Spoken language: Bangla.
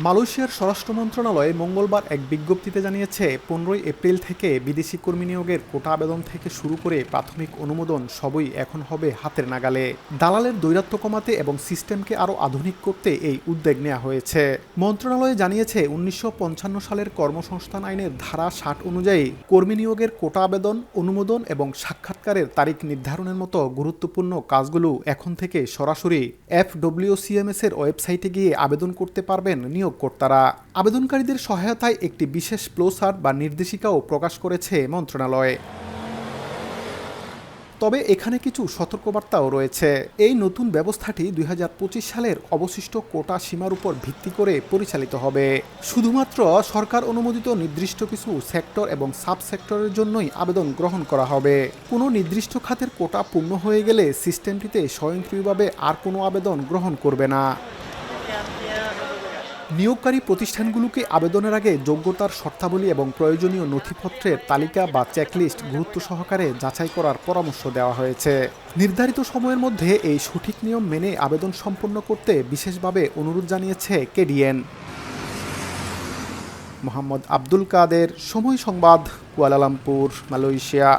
মালয়েশিয়ার স্বরাষ্ট্র মন্ত্রণালয় মঙ্গলবার এক বিজ্ঞপ্তিতে জানিয়েছে 15 এপ্রিল থেকে বিদেশি কর্মী নিয়োগের কোটা আবেদন থেকে শুরু করে প্রাথমিক অনুমোদন সবই এখন হবে হাতের নাগালে। দালালের দৌরাত্ম্য কমাতে এবং সিস্টেমকে আরও আধুনিক করতে এই উদ্যোগ নেওয়া হয়েছে। মন্ত্রণালয় জানিয়েছে 1955 সালের কর্মসংস্থান আইনের ধারা 60 অনুযায়ী কর্মী নিয়োগের কোটা আবেদন, অনুমোদন এবং সাক্ষাৎকারের তারিখ নির্ধারণের মতো গুরুত্বপূর্ণ কাজগুলো এখন থেকে সরাসরি FWCMS এর ওয়েবসাইটে গিয়ে আবেদন করতে পারবেন নিয়োগকর্তারা। আবেদনকারীদের সহায়তায় একটি বিশেষ ফ্লোচার্ট বা নির্দেশিকাও প্রকাশ করেছে মন্ত্রণালয়। তবে এখানে কিছু সতর্কবার্তাও রয়েছে। এই নতুন ব্যবস্থাটি 2025 সালের অবশিষ্ট কোটা সীমার উপর ভিত্তি করে পরিচালিত হবে। শুধুমাত্র সরকার অনুমোদিত নির্দিষ্ট কিছু সেক্টর এবং সাব সেক্টরের জন্যই আবেদন গ্রহণ করা হবে। কোনো নির্দিষ্ট খাতের কোটা পূর্ণ হয়ে গেলে সিস্টেমটিতে স্বয়ংক্রিয়ভাবে আর কোনো আবেদন গ্রহণ করবে না। নিয়োগকারী প্রতিষ্ঠানগুলোকে আবেদনের আগে যোগ্যতার শর্তাবলী এবং প্রয়োজনীয় নথিপত্রের তালিকা বা চেকলিস্ট গুরুত্ব সহকারে যাচাই করার পরামর্শ দেওয়া হয়েছে। নির্ধারিত সময়ের মধ্যে এই সঠিক নিয়ম মেনে আবেদন সম্পন্ন করতে বিশেষভাবে অনুরোধ জানিয়েছে কেডিএন। মোহাম্মদ আব্দুল কাদের, সময় সংবাদ, কুয়ালালামপুর, মালয়েশিয়া।